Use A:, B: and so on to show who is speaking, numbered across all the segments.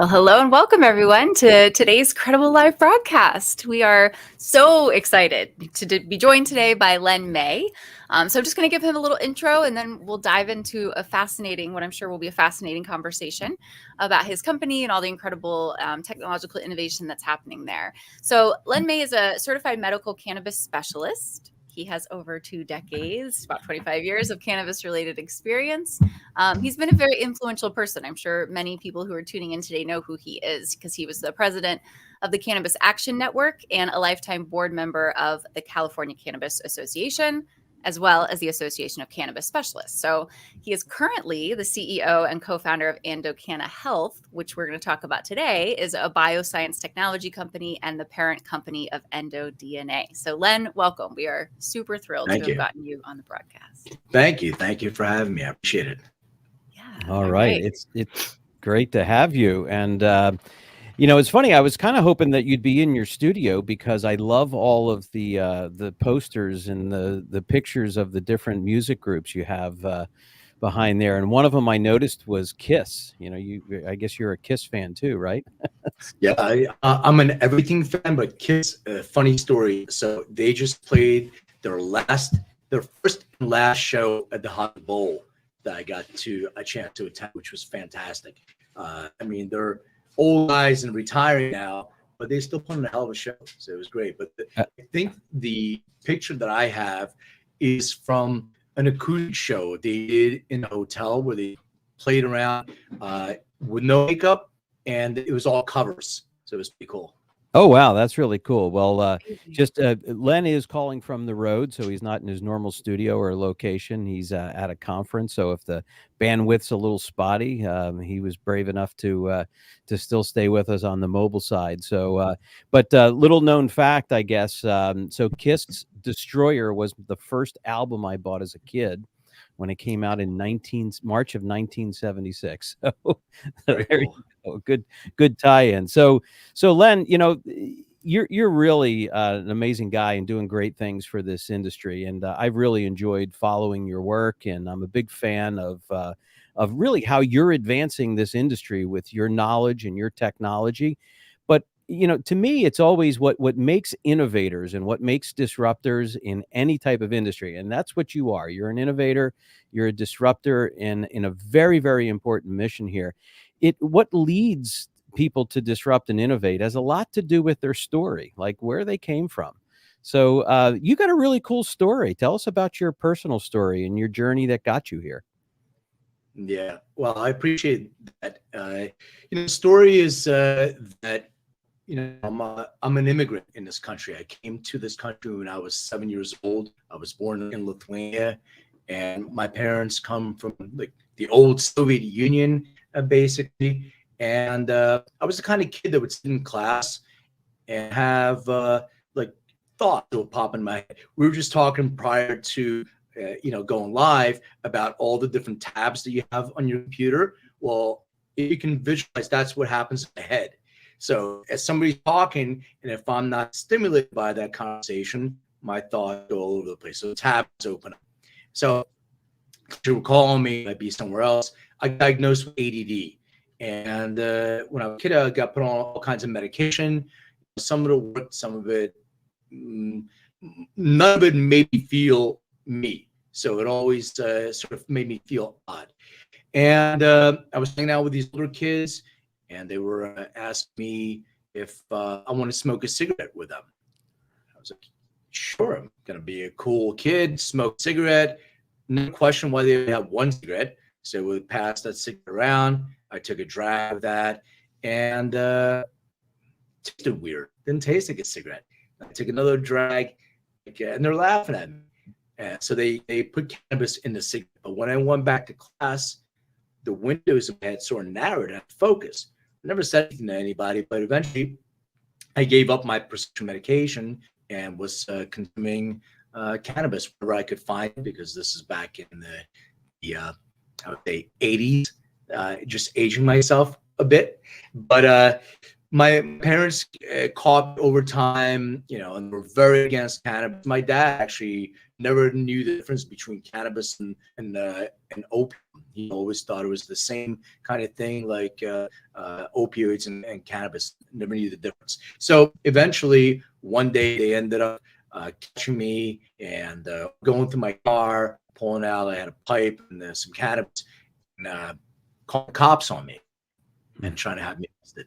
A: Well, hello and welcome everyone to today's Qredible live broadcast. We are so excited to be joined today by Len May. So I'm just going to give him a little intro and then we'll dive into what I'm sure will be a fascinating conversation about his company and all the incredible technological innovation that's happening there. So Len May is a certified medical cannabis specialist. He has over 2 decades, about 25 years of cannabis-related experience. He's been a very influential person. I'm sure many people who are tuning in today know who he is because he was the president of the Cannabis Action Network and a lifetime board member of the California Cannabis Association, as well as the Association of Cannabis Specialists. So he is currently the CEO and co-founder of Endocannabinoid Health, which we're going to talk about today, is a bioscience technology company and the parent company of Endo DNA. So Len, welcome. We are super thrilled to have gotten you on the broadcast.
B: Thank you. Thank you for having me. I appreciate it.
A: Yeah.
C: All right. It's great to have you. And it's funny. I was kind of hoping that you'd be in your studio because I love all of the posters and the pictures of the different music groups you have behind there. And one of them I noticed was Kiss. I guess you're a Kiss fan too, right?
B: Yeah, I'm an everything fan, but Kiss. Funny story. So they just played their first and last show at the Hot Bowl that I got a chance to attend, which was fantastic. They're old guys and retiring now, but they still put on a hell of a show. So it was great. But I think the picture that I have is from an acoustic show they did in a hotel where they played around with no makeup, and it was all covers. So it was pretty cool.
C: Oh, wow. That's really cool. Well, Len is calling from the road, so he's not in his normal studio or location. He's at a conference. So if the bandwidth's a little spotty, he was brave enough to still stay with us on the mobile side. So, but little known fact, I guess. So Kiss Destroyer was the first album I bought as a kid when it came out in March of 1976. So there you go. Good tie-in. So Len, you're really an amazing guy and doing great things for this industry. And I've really enjoyed following your work, and I'm a big fan of really how you're advancing this industry with your knowledge and your technology. But to me, it's always what makes innovators and what makes disruptors in any type of industry. And that's what you are. You're an innovator, you're a disruptor in a very, very important mission here. What leads people to disrupt and innovate has a lot to do with their story, like where they came from. So you got a really cool story. Tell us about your personal story and your journey that got you here.
B: Yeah, well, I appreciate that. The story is that I'm an immigrant in this country. I came to this country when I was 7 years old. I was born in Lithuania, and my parents come from the old Soviet Union, basically. And I was the kind of kid that would sit in class and have thoughts that would pop in my head. We were just talking prior to going live about all the different tabs that you have on your computer. Well, you can visualize that's what happens in my head. So as somebody's talking, and if I'm not stimulated by that conversation, my thoughts go all over the place. So tabs open up. So you were calling me, I'd be somewhere else. I got diagnosed with ADD. And when I was a kid, I got put on all kinds of medication. Some of it worked, some of it, none of it made me feel me. So it always sort of made me feel odd. And I was hanging out with these older kids, and they were asking me if I want to smoke a cigarette with them. I was like, sure, I'm going to be a cool kid, smoke a cigarette. No question why they only have one cigarette. So we passed that cigarette around. I took a drag of that, and tasted weird. Didn't taste like a cigarette. I took another drag, and they're laughing at me. And so they put cannabis in the cigarette. But when I went back to class, the windows of my head sort of narrowed and I focused. I never said anything to anybody, but eventually I gave up my prescription medication and was consuming cannabis wherever I could find it, because this is back in the I would say 80s, just aging myself a bit. But my parents caught me over time, and were very against cannabis. My dad actually never knew the difference between cannabis and opium. He always thought it was the same kind of thing, like opioids and cannabis. Never knew the difference. So eventually, one day they ended up catching me and going through my car, pulling out. I had a pipe and some cannabis, and calling the cops on me and trying to have me arrested.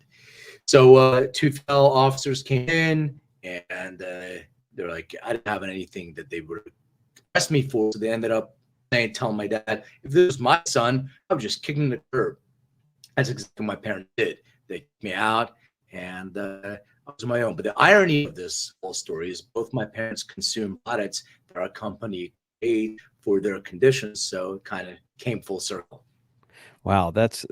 B: So two fellow officers came in, and they're like, I didn't have anything that they would arrest me for. So they ended up telling my dad, if this was my son, I would just kick him to the curb. That's exactly what my parents did. They kicked me out, and I was on my own. But the irony of this whole story is both my parents consumed products that our company paid for their conditions. So it kind of came full circle.
C: Wow, that's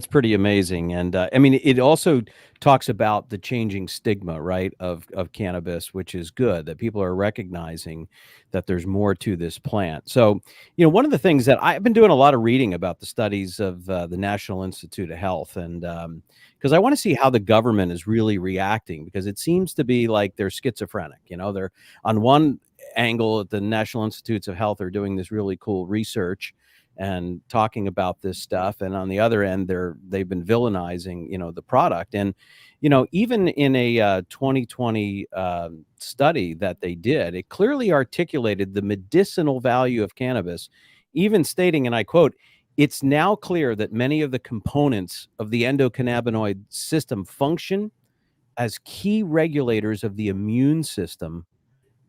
C: pretty amazing, and I mean, it also talks about the changing stigma, right, of cannabis, which is good that people are recognizing that there's more to this plant. So, one of the things that I've been doing a lot of reading about the studies of the National Institute of Health, and because I want to see how the government is really reacting, because it seems to be like they're schizophrenic. They're on one angle at the National Institutes of Health are doing this really cool research and talking about this stuff, and on the other end they've been villainizing the product. And even in a 2020 study that they did, it clearly articulated the medicinal value of cannabis, even stating, and I quote, "It's now clear that many of the components of the endocannabinoid system function as key regulators of the immune system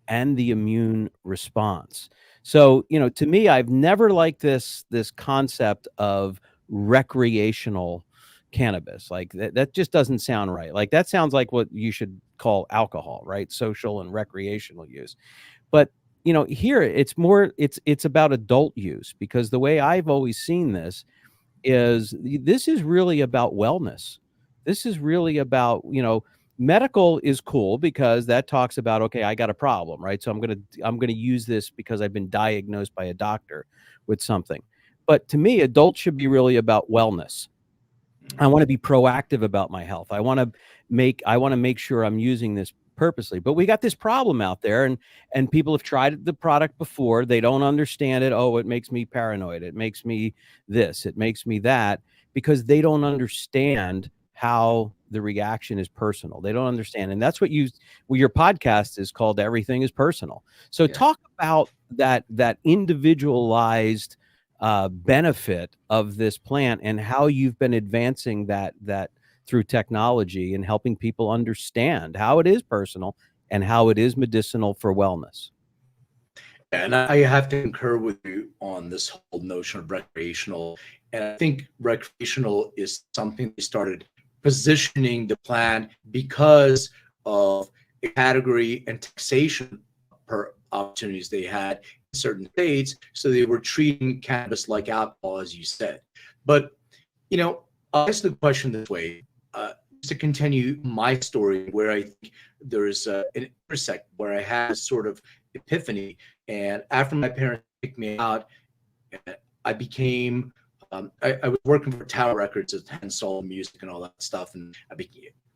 C: and the immune response." So, to me, I've never liked this concept of recreational cannabis. Like that just doesn't sound right. Like that sounds like what you should call alcohol, right? Social and recreational use. But, here it's about adult use, because the way I've always seen this is really about wellness. This is really about, medical is cool because that talks about, okay, I got a problem, right? So I'm going to use this because I've been diagnosed by a doctor with something. But to me, adults should be really about wellness. I want to be proactive about my health. I want to make sure I'm using this purposely. But we got this problem out there, and people have tried the product before. They don't understand it. Oh, it makes me paranoid. It makes me this. It makes me that, because they don't understand how the reaction is personal. They don't understand. And that's what your podcast is called, Everything is Personal. So
B: Yeah.
C: talk about that individualized benefit of this plant, and how you've been advancing that through technology and helping people understand how it is personal and how it is medicinal for wellness.
B: And I have to concur with you on this whole notion of recreational. And I think recreational is something they started positioning the plant because of the category and taxation per opportunities they had in certain states. So they were treating cannabis like alcohol, as you said. But, I'll ask the question this way. To continue my story, where I think there's an intersect where I had a sort of epiphany. And after my parents kicked me out, I became, I was working for Tower Records as hand solo music and all that stuff. And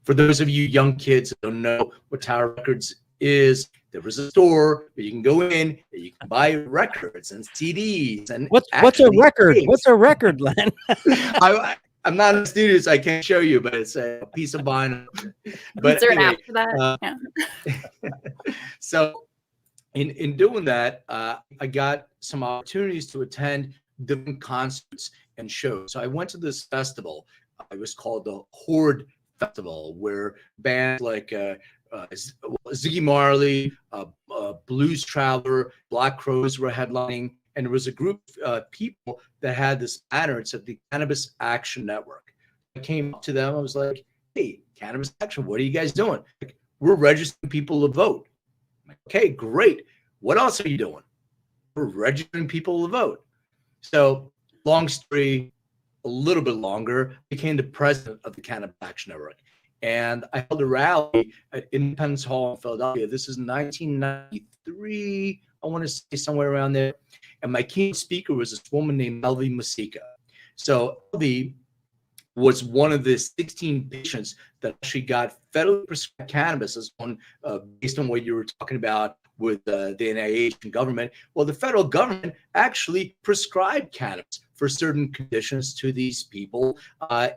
B: for those of you young kids that don't know what Tower Records is, there was a store where you can go in and you can buy records and CDs. And
C: what's a record? Tapes. What's a record, Len?
B: I'm not in the studio, so I can't show you, but it's a piece of vinyl. But
A: is there
B: anyway,
A: an app for that? Yeah.
B: So in doing that, I got some opportunities to attend different concerts and shows. So I went to this festival. It was called the Horde Festival, where bands like Ziggy Marley, Blues Traveler, Black Crowes were headlining. And there was a group of people that had this banner. It's at the Cannabis Action Network. I came up to them. I was like, "Hey, Cannabis Action, what are you guys doing?" Like, "We're registering people to vote." I'm like, "Okay, great. What else are you doing?" "We're registering people to vote." So, long story, a little bit longer, I became the president of the Cannabis Action Network. And I held a rally at Independence Hall in Philadelphia. This is 1993. I want to say somewhere around there. And my keynote speaker was this woman named Elvie Masika. So Elvie was one of the 16 patients that actually got federally prescribed cannabis as one, based on what you were talking about with the NIH and government. Well, the federal government actually prescribed cannabis for certain conditions to these people,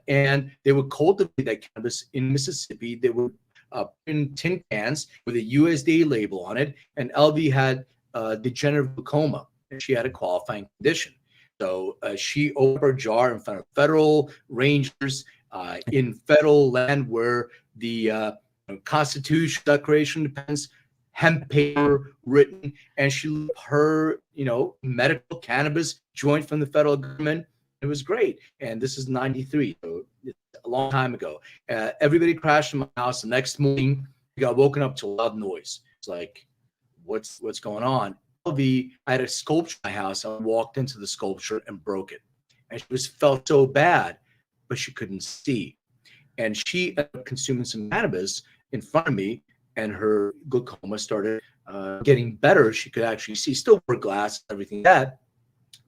B: and they would cultivate that cannabis in Mississippi. They would put in tin cans with a USDA label on it, and LV had degenerative glaucoma, and she had a qualifying condition. So she opened her jar in front of federal rangers in federal land where the Constitution, Declaration of Independence, hemp paper written, and she lit her, medical cannabis joint from the federal government. It was great. And this is 93, so it's a long time ago. Everybody crashed in my house. The next morning, we got woken up to a loud noise. It's like, what's going on? I had a sculpture in my house. I walked into the sculpture and broke it. And she felt so bad, but she couldn't see. And she ended up consuming some cannabis in front of me, and her glaucoma started getting better. She could actually see, still wear glasses, everything that.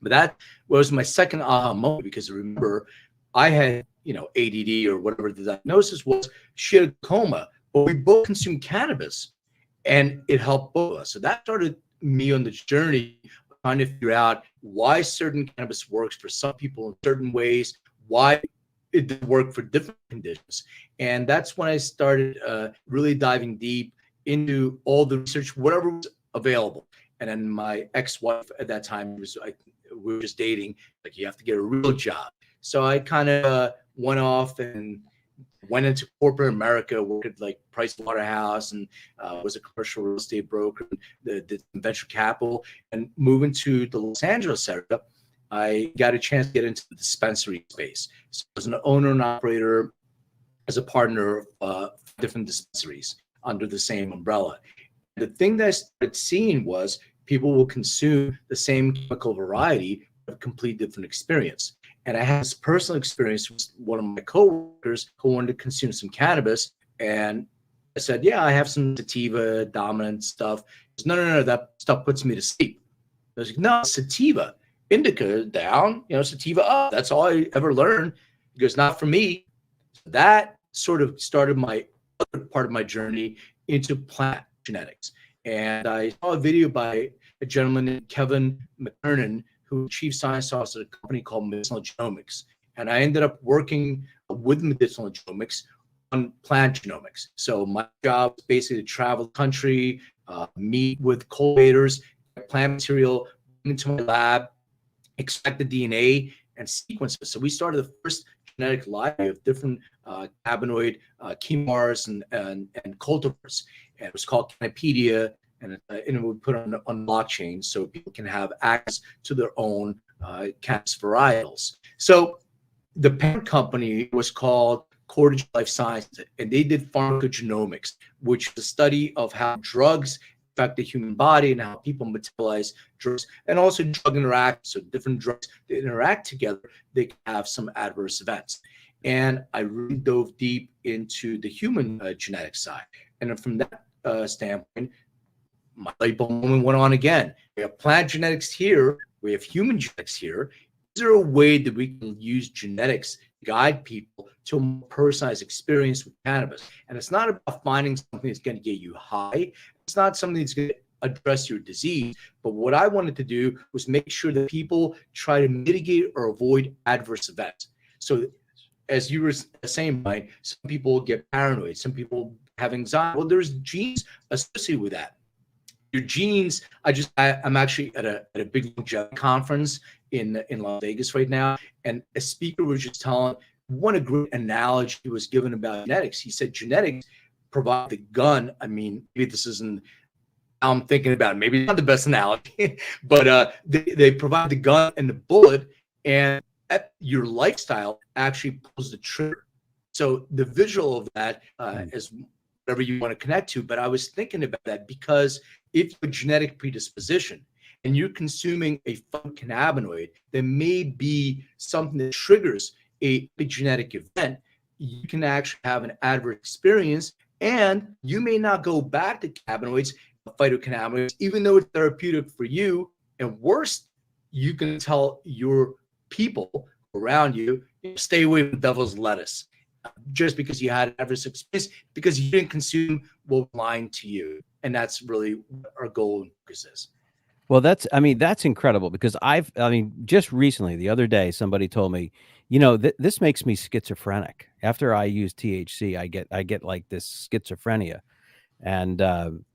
B: But that was my second aha moment, because remember, I had, ADD or whatever the diagnosis was. She had glaucoma, but we both consumed cannabis, and it helped both of us. So that started me on this journey of trying to figure out why certain cannabis works for some people in certain ways, why it didn't work for different conditions. And that's when I started really diving deep into all the research, whatever was available. And then my ex-wife at that time we were just dating, like, you have to get a real job. So I kind of went off and went into corporate America, worked at like Price Waterhouse, and was a commercial real estate broker, did venture capital, and moving to the Los Angeles area, I got a chance to get into the dispensary space. So I was an owner and operator as a partner of different dispensaries under the same umbrella. The thing that I started seeing was people will consume the same chemical variety, but a complete different experience. And I had this personal experience with one of my coworkers who wanted to consume some cannabis. And I said, yeah, I have some sativa dominant stuff. He goes, no, that stuff puts me to sleep. I was like, no, sativa, indica down, sativa up. That's all I ever learned. He goes, not for me. That sort of started my other part of my journey into plant genetics. And I saw a video by a gentleman named Kevin McKernan, who chief science officer at a company called Medicinal Genomics. And I ended up working with Medicinal Genomics on plant genomics. So my job was basically to travel the country, meet with cultivators, get plant material into my lab, extract the DNA, and sequence it. So we started the first genetic library of different cannabinoid chemars and cultivars. And it was called Cannapedia. And it would put on blockchain so people can have access to their own cannabis varietals. So the parent company was called Qredible Life Sciences, and they did pharmacogenomics, which is the study of how drugs affect the human body and how people metabolize drugs, and also drug interactions. So different drugs that interact together, they can have some adverse events. And I really dove deep into the human genetic side. And from that standpoint, my light bulb moment went on again. We have plant genetics here. We have human genetics here. Is there a way that we can use genetics to guide people to a more personalized experience with cannabis? And it's not about finding something that's going to get you high. It's not something that's going to address your disease. But what I wanted to do was make sure that people try to mitigate or avoid adverse events. So as you were saying, Mike, some people get paranoid. Some people have anxiety. Well, there's genes associated with that. Your genes, I'm actually at a big longevity conference in Las Vegas right now, and a speaker was just telling what a great analogy he was given about genetics. He said genetics provide the gun. I mean, maybe this isn't how I'm thinking about it. Maybe not the best analogy, but they provide the gun and the bullet, and your lifestyle actually pulls the trigger. So the visual of that is whatever you want to connect to. But I was thinking about that because if you have a genetic predisposition and you're consuming a phytocannabinoid, there may be something that triggers a genetic event. You can actually have an adverse experience, and you may not go back to cannabinoids, phytocannabinoids, even though it's therapeutic for you. And worse, you can tell your people around you, stay away from devil's lettuce. Just because you had adverse experience, because you didn't consume what was lying to you. And that's really what our goal and focus is.
C: Well, that's incredible because just recently, the other day, somebody told me, this makes me schizophrenic. After I use THC, I get like this schizophrenia. And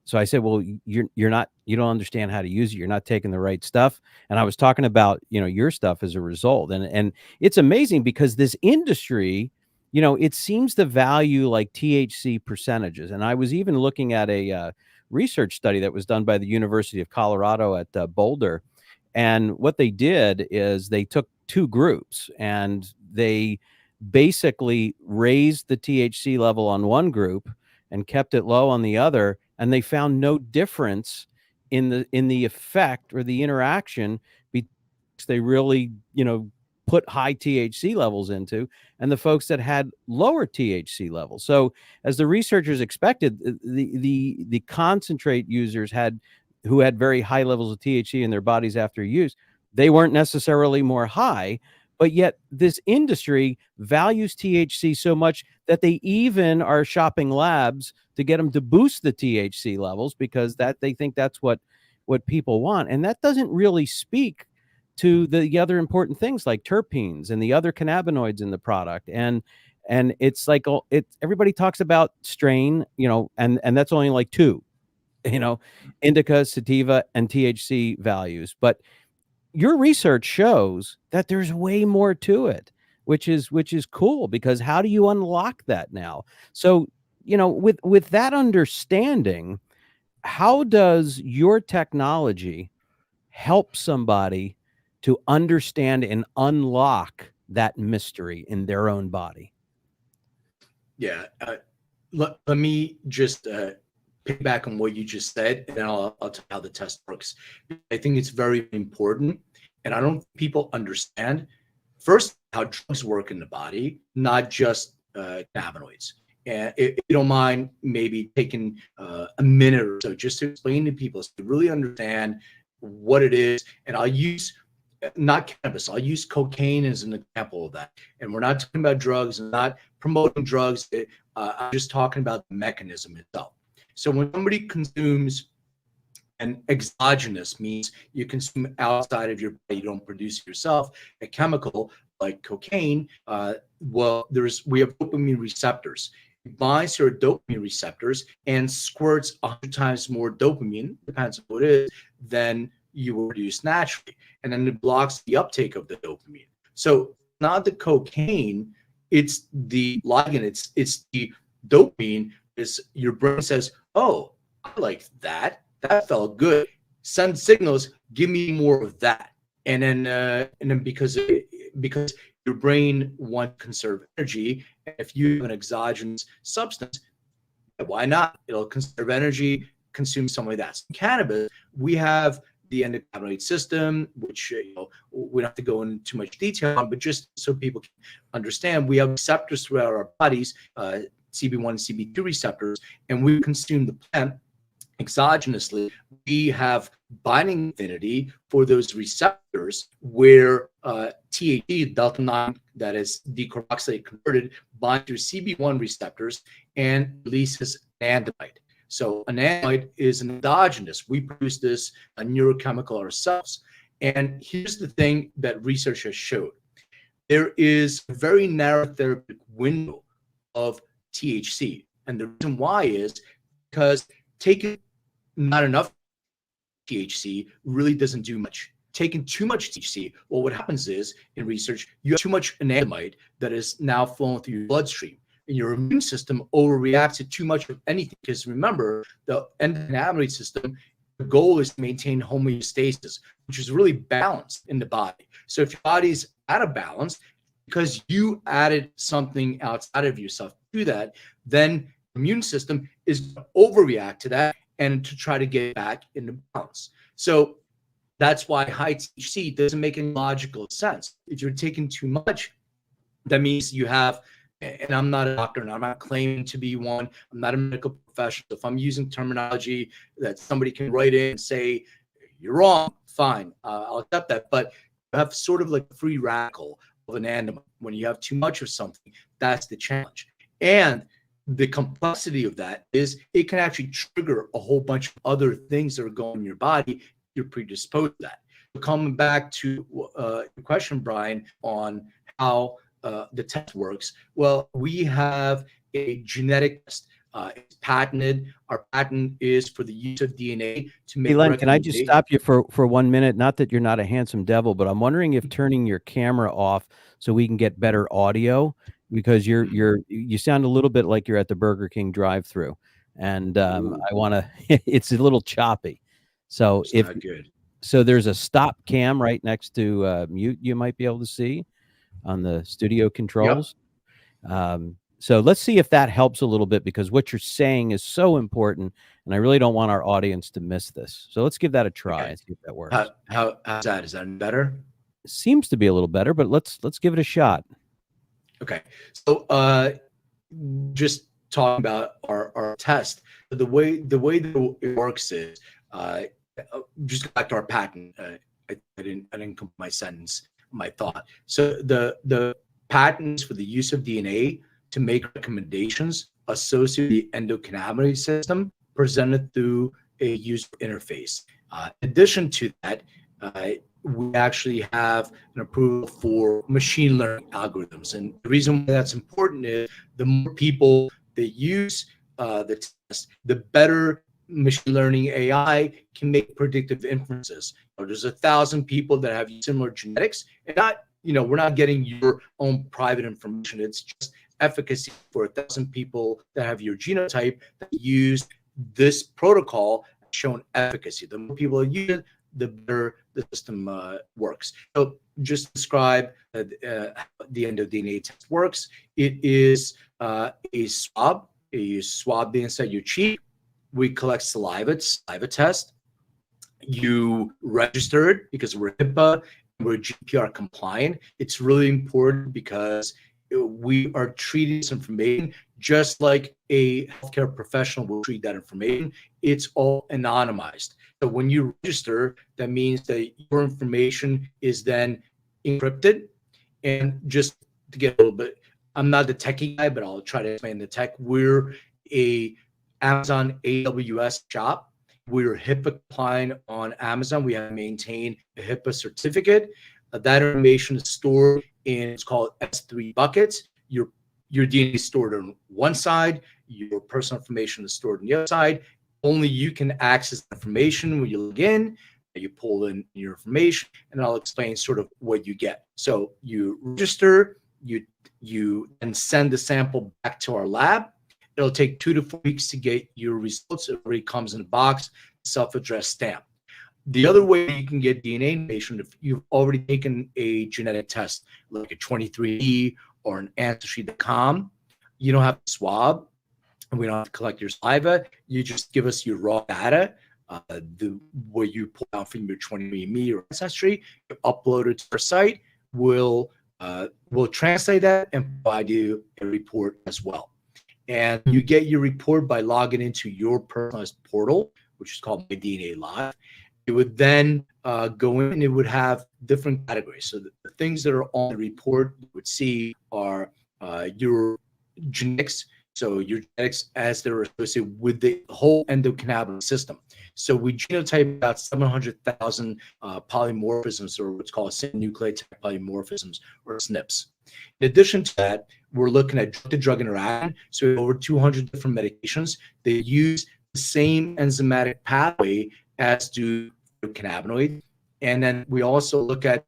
C: so I said, well, you don't understand how to use it. You're not taking the right stuff. And I was talking about, your stuff as a result. And it's amazing because this industry, it seems to value like THC percentages. And I was even looking at a research study that was done by the University of Colorado at Boulder. And what they did is they took two groups and they basically raised the THC level on one group and kept it low on the other, and they found no difference in the effect or the interaction because they really, put high THC levels into, and the folks that had lower THC levels. So as the researchers expected, the concentrate users who had very high levels of THC in their bodies after use, they weren't necessarily more high. But yet this industry values THC so much that they even are shopping labs to get them to boost the THC levels because that they think that's what people want. And that doesn't really speak to the other important things like terpenes and the other cannabinoids in the product. And it's like, everybody talks about strain, and that's only like two, indica, sativa, and THC values. But your research shows that there's way more to it, which is cool, because how do you unlock that now? So, with that understanding, how does your technology help somebody to understand and unlock that mystery in their own body?
B: Yeah. Let me just piggyback on what you just said, and then I'll tell you how the test works. I think it's very important, and I don't think people understand, first, how drugs work in the body, not just cannabinoids. And if you don't mind, maybe taking a minute or so just to explain to people so they really understand what it is. And I'll use not cannabis, I'll use cocaine as an example of that. And we're not talking about drugs and not promoting drugs. I'm just talking about the mechanism itself. So when somebody consumes an exogenous, means you consume outside of your body, you don't produce it yourself, a chemical like cocaine, we have dopamine receptors. It binds to our dopamine receptors and squirts 100 times more dopamine, depends on what it is, than you will produce naturally. And then it blocks the uptake of the dopamine. So not the cocaine, it's the ligand, it's the dopamine. Is your brain says, oh, I like that. That felt good. Send signals, give me more of that. And then because your brain wants to conserve energy, if you have an exogenous substance, why not? It'll conserve energy, consume some of that. So in cannabis, we have the endocannabinoid system, which we don't have to go into too much detail on, but just so people can understand, we have receptors throughout our bodies, CB1 and CB2 receptors, and we consume the plant exogenously. We have binding affinity for those receptors where THC, delta-9, that is decarboxylate converted, binds to CB1 receptors and releases anandamide. So anandamide is an endogenous. We produce this a neurochemical ourselves. And here's the thing that research has showed. There is a very narrow therapeutic window of THC. And the reason why is because taking not enough THC really doesn't do much. Taking too much THC, well, what happens is, in research, you have too much anandamide that is now flowing through your bloodstream. And your immune system overreacts to too much of anything. Because remember, the endocannabinoid system, the goal is to maintain homeostasis, which is really balanced in the body. So if your body's out of balance, because you added something outside of yourself to that, then the immune system is going to overreact to that and to try to get back into balance. So that's why high THC doesn't make any logical sense. If you're taking too much, that means you have, and I'm not a doctor and I'm not claiming to be one, I'm not a medical professional. If I'm using terminology that somebody can write in and say, you're wrong, fine, I'll accept that. But you have sort of like a free radical of an animal. When you have too much of something, that's the challenge. And the complexity of that is it can actually trigger a whole bunch of other things that are going in your body. You're predisposed to that. Coming back to your question, Brian, on how the test works. Well, we have a genetic test. It's patented. Our patent is for the use of DNA to make.
C: Hey, Len, can I just stop you for 1 minute? Not that you're not a handsome devil, but I'm wondering if turning your camera off so we can get better audio, because you sound a little bit like you're at the Burger King drive-through, and I want to. It's a little choppy. So
B: it's not good.
C: So there's a stop cam right next to mute. You might be able to see on the studio controls. Yep. So let's see if that helps a little bit, because what you're saying is so important, and I really don't want our audience to miss this. So let's give that a try and see if that works.
B: How's that? Is that better?
C: Seems to be a little better, but let's give it a shot.
B: Okay. So just talking about our test, the way that it works is just go back to our patent. I didn't complete my sentence, my thought. So the patents for the use of DNA to make recommendations associated with the endocannabinoid system presented through a user interface. In addition to that, we actually have an approval for machine learning algorithms. And the reason why that's important is the more people that use the test, the better machine learning AI can make predictive inferences. There's 1,000 people that have similar genetics, and we're not getting your own private information. It's just efficacy for 1,000 people that have your genotype that use this protocol, shown efficacy. The more people use it, the better the system works. So just describe how the Endo DNA test works. It is a swab. You swab the inside your cheek. We collect saliva test. You register it because we're HIPAA, we're GDPR compliant. It's really important because we are treating this information just like a healthcare professional will treat that information. It's all anonymized. So when you register, that means that your information is then encrypted. And just to get a little bit, I'm not the techie guy, but I'll try to explain the tech. We're a Amazon AWS shop. We're HIPAA compliant on Amazon. We have to maintain a HIPAA certificate. That information is stored in, it's called S3 buckets. Your DNA is stored on one side. Your personal information is stored on the other side. Only you can access information when you log in. You pull in your information, and I'll explain sort of what you get. So you register, you then send the sample back to our lab. It'll take 2 to 4 weeks to get your results. It already comes in a box, self-addressed stamp. The other way you can get DNA information, if you've already taken a genetic test, like a 23andMe or an Ancestry.com, you don't have to swab, and we don't have to collect your saliva. You just give us your raw data, what you pull out from your 23andMe or Ancestry, you upload it to our site. We'll translate that and provide you a report as well. And you get your report by logging into your personalized portal, which is called My DNA Live. It would then go in and it would have different categories. So the things that are on the report you would see are your genetics. So your genetics as they're associated with the whole endocannabinoid system. So we genotype about 700,000 polymorphisms, or what's called single nucleotide polymorphisms, or SNPs. In addition to that, we're looking at drug-to-drug interaction. So we have over 200 different medications. They use the same enzymatic pathway as do cannabinoid. And then we also look at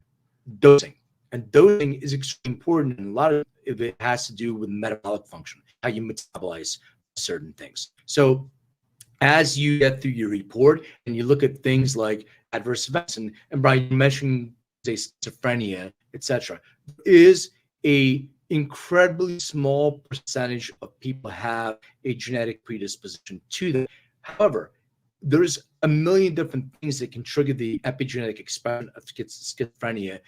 B: dosing. And dosing is extremely important. And a lot of it has to do with metabolic function, how you metabolize certain things. So as you get through your report and you look at things like adverse events, and Brian, you mentioned schizophrenia, etc., is a incredibly small percentage of people have a genetic predisposition to that. However, there's a million different things that can trigger the epigenetic expression of schizophrenia,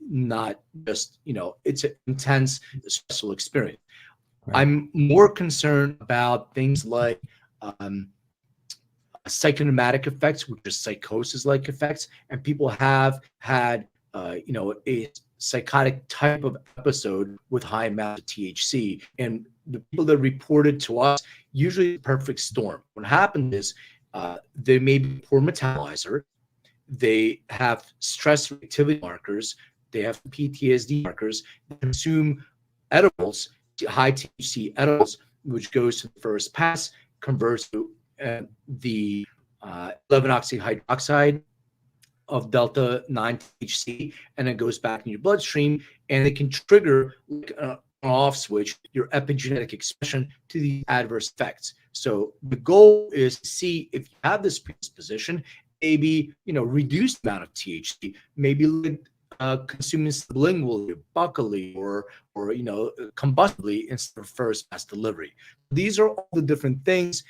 B: not just, it's an intense, stressful experience. Right. I'm more concerned about things like psychosomatic effects, which is psychosis-like effects, and people have had, a psychotic type of episode with high amounts of THC. And the people that reported to us, usually the perfect storm. What happens is they may be poor metabolizer, they have stress reactivity markers, they have PTSD markers, they consume edibles, high THC edibles, which goes to the first pass, converts to the 11-oxyhydroxide of delta 9 THC, and it goes back in your bloodstream, and it can trigger like an off switch your epigenetic expression to the adverse effects. So the goal is to see if you have this predisposition, maybe reduce the amount of THC, maybe consuming sublingually, buccally, or combustibly instead of first pass delivery. These are all the different things.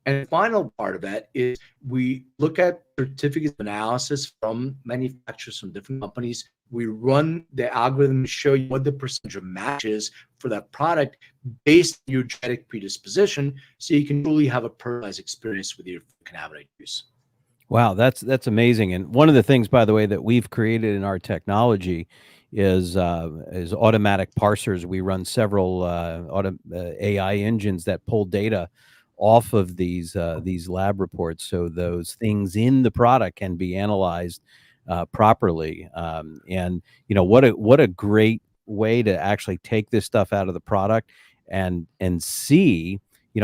B: And the final part of that is we look at certificates of analysis from manufacturers from different companies. We run the algorithm to show you what the percentage of match is for that product based on your genetic predisposition, so you can really have a personalized experience with your cannabinoid use.
C: Wow, that's amazing. And one of the things, by the way, that we've created in our technology is automatic parsers. We run several AI engines that pull data off of these lab reports, so those things in the product can be analyzed properly. And what a great way to actually take this stuff out of the product and see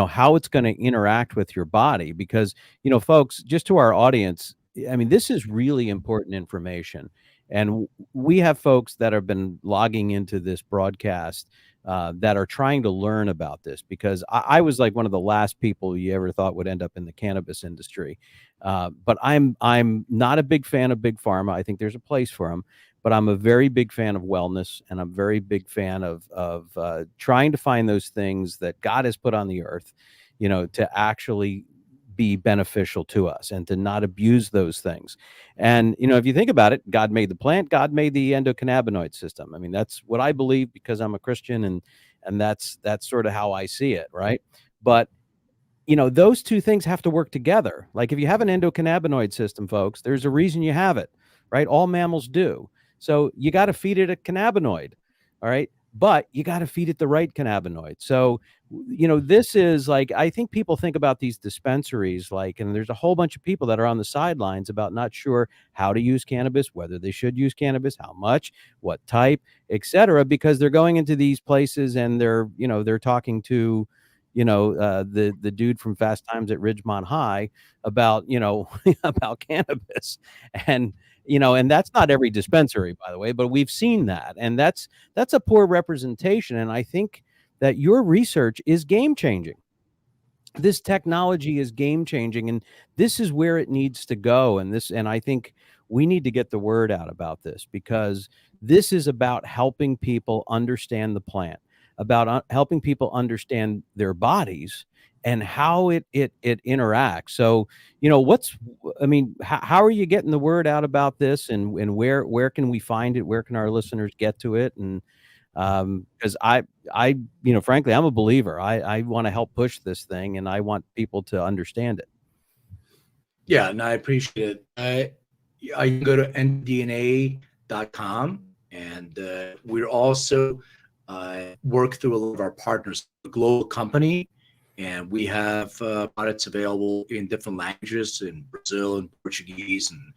C: how it's going to interact with your body. Because folks, just to our audience, I mean, this is really important information, and we have folks that have been logging into this broadcast that are trying to learn about this, because I was like one of the last people you ever thought would end up in the cannabis industry. But I'm not a big fan of big pharma. I think there's a place for them, but I'm a very big fan of wellness, and I'm a very big fan of trying to find those things that God has put on the earth, to actually be beneficial to us and to not abuse those things. And, if you think about it, God made the plant, God made the endocannabinoid system. I mean, that's what I believe because I'm a Christian, and that's sort of how I see it. Right. But, those two things have to work together. Like if you have an endocannabinoid system, folks, there's a reason you have it, right? All mammals do. So you got to feed it a cannabinoid. All right. But you got to feed it the right cannabinoid. So, this is like, I think people think about these dispensaries, and there's a whole bunch of people that are on the sidelines about not sure how to use cannabis, whether they should use cannabis, how much, what type, etc., because they're going into these places and they're talking to, the dude from Fast Times at Ridgemont High about, about cannabis. And that's not every dispensary, by the way, but we've seen that. And that's a poor representation. And I think that your research is game changing. This technology is game changing, and this is where it needs to go. And I think we need to get the word out about this, because this is about helping people understand the plant, about helping people understand their bodies and how it interacts. So, how are you getting the word out about this, and where can we find it? Where can our listeners get to it? And because I frankly, I'm a believer. I want to help push this thing, and I want people to understand it.
B: Yeah, and I appreciate it. I can go to endodna.com, and we're also work through a lot of our partners, a global company, and we have products available in different languages, in Brazil and Portuguese, and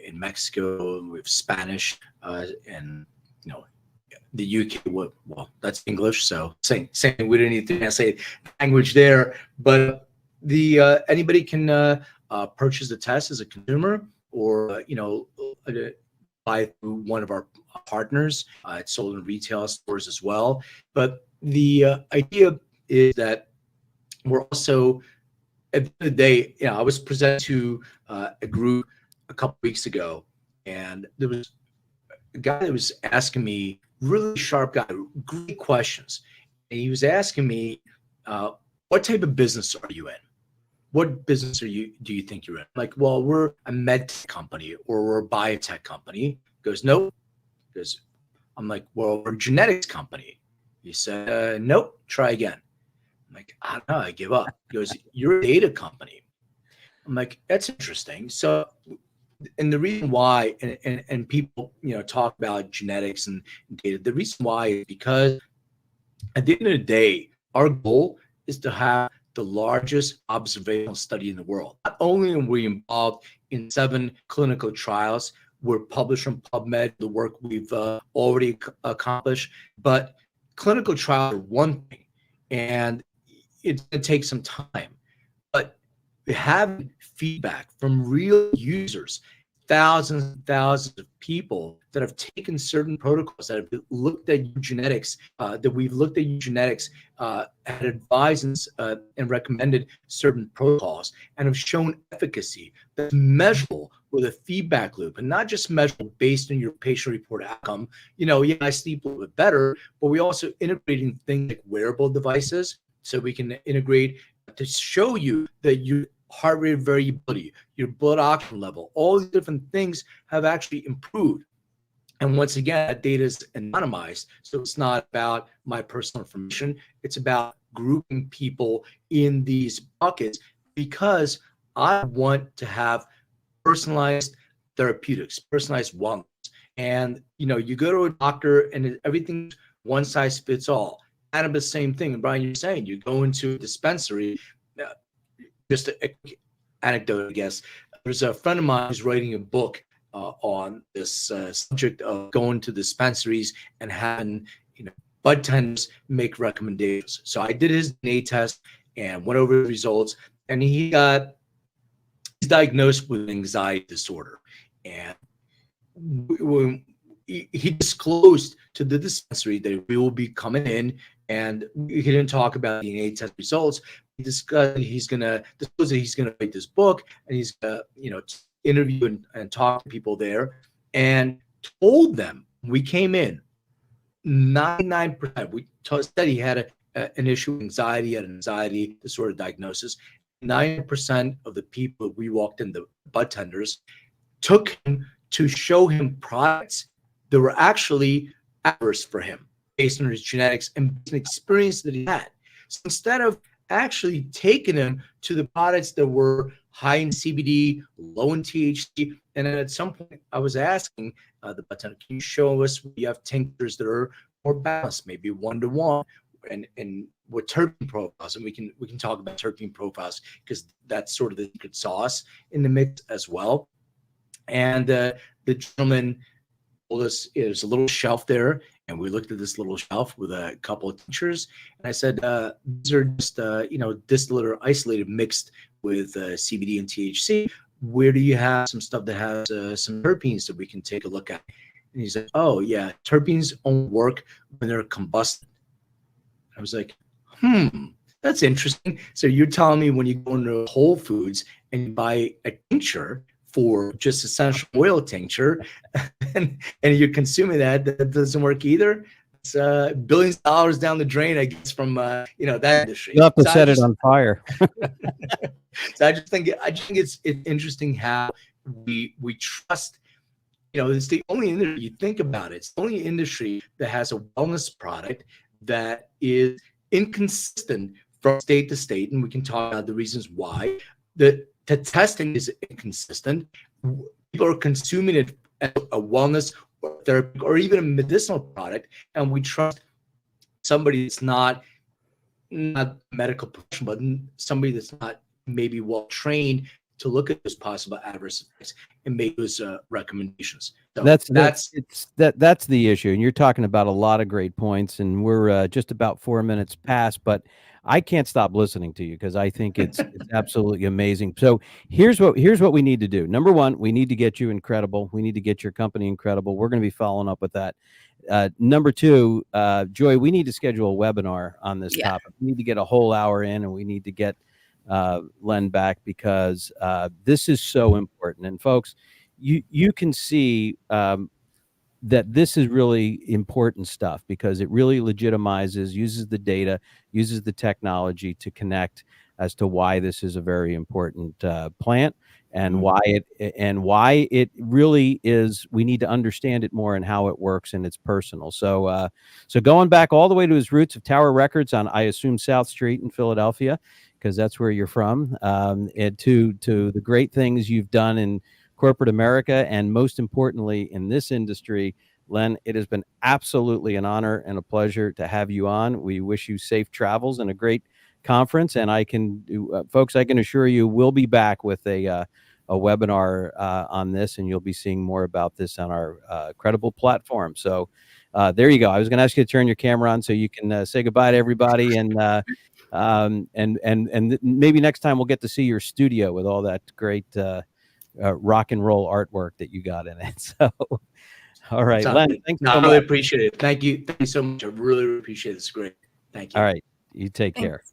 B: in Mexico, we have Spanish, and the UK. Well, that's English, so same. We didn't need to translate language there, but anybody can purchase the test as a consumer, or buy through one of our partners. It's sold in retail stores as well. But the idea is that we're also, at the end of the day, I was presented to a group a couple weeks ago, and there was a guy that was asking me, really sharp guy, great questions. And he was asking me, what type of business are you in? What business do you think you're in? Like, well, we're a med tech company, or we're a biotech company. He goes, nope. I'm like, well, we're a genetics company. He said, nope, try again. I'm like, I don't know, I give up. He goes, you're a data company. I'm like, that's interesting. So and the reason why, and people, talk about genetics and data. The reason why is because at the end of the day, our goal is to have the largest observational study in the world. Not only are we involved in 7 clinical trials, we're published from PubMed, the work we've already accomplished, but clinical trials are one thing, and it's going to take some time. But having feedback from real users, thousands and thousands of people that have taken certain protocols, that have looked at genetics, that we've looked at genetics, had advised and recommended certain protocols, and have shown efficacy that's measurable with a feedback loop, and not just measurable based on your patient-reported outcome. I sleep a little bit better, but we also integrating things like wearable devices, so we can integrate to show you that your heart rate variability, your blood oxygen level, all these different things have actually improved. And once again, that data is anonymized. So it's not about my personal information. It's about grouping people in these buckets, because I want to have personalized therapeutics, personalized wellness. And, you go to a doctor and everything's one size fits all. Cannabis, same thing. And Brian, you're saying you go into a dispensary. Just a quick anecdote, I guess. There's a friend of mine who's writing a book on this subject of going to dispensaries and having, bud tenders make recommendations. So I did his DNA test and went over the results, and he's diagnosed with an anxiety disorder. And when he disclosed to the dispensary that we will be coming in, and he didn't talk about DNA test results. He discussed he's gonna write this book, and he's gonna interview and talk to people there, and told them we came in 99%. We said he had an issue with anxiety, had an anxiety disorder diagnosis. 9% of the people we walked in, the bud tenders, took him to show him products that were actually adverse for him based on his genetics and an experience that he had. So instead of actually taking him to the products that were high in CBD, low in THC, and then at some point I was asking the bartender, can you show us you have tinctures that are more balanced, maybe 1-to-1, and with terpene profiles, and we can talk about terpene profiles because that's sort of the secret sauce in the mix as well. And the gentleman told us there's a little shelf there, and we looked at this little shelf with a couple of tinctures, and I said, these are just distillate or isolated mixed with CBD and THC. Where do you have some stuff that has some terpenes that we can take a look at? And he said, oh yeah, terpenes only work when they're combusted. I was like, that's interesting. So you're telling me when you go into Whole Foods and you buy a tincture for just essential oil tincture, and you're consuming that doesn't work either? It's billions of dollars down the drain, I guess, from that industry.
C: You have to set it on fire.
B: So I just think it's interesting how we trust. It's the only industry, you think about it, it's the only industry that has a wellness product that is inconsistent from state to state, and we can talk about the reasons why. The testing is inconsistent. People are consuming it as a wellness or therapy or even a medicinal product, and we trust somebody that's not a medical professional, but somebody that's not maybe well trained to look at those possible adverse effects and make those recommendations. So that's
C: the issue. And you're talking about a lot of great points, and we're just about 4 minutes past, but I can't stop listening to you because I think it's absolutely amazing. So here's what we need to do. Number one, we need to get you incredible. We need to get your company incredible. We're going to be following up with that. Number two, Joy, we need to schedule a webinar on this topic. We need to get a whole hour in, and we need to get Len back because this is so important. And folks, you can see that this is really important stuff because it really legitimizes, uses the data, uses the technology to connect as to why this is a very important plant and why it really is. We need to understand it more and how it works, and it's personal. So going back all the way to his roots of Tower Records on, I assume, South Street in Philadelphia, because that's where you're from, and to the great things you've done in corporate America, and most importantly in this industry. Len, it has been absolutely an honor and a pleasure to have you on. We wish you safe travels and a great conference. And folks, I can assure you we'll be back with a webinar on this, and you'll be seeing more about this on our Qredible platform. So there you go. I was going to ask you to turn your camera on so you can say goodbye to everybody, and maybe next time we'll get to see your studio with all that great rock and roll artwork that you got in it. So, all right, Len, thanks so much.
B: I really appreciate it. Thank you so much. I really appreciate it. It's great. Thank you.
C: All right, you take care.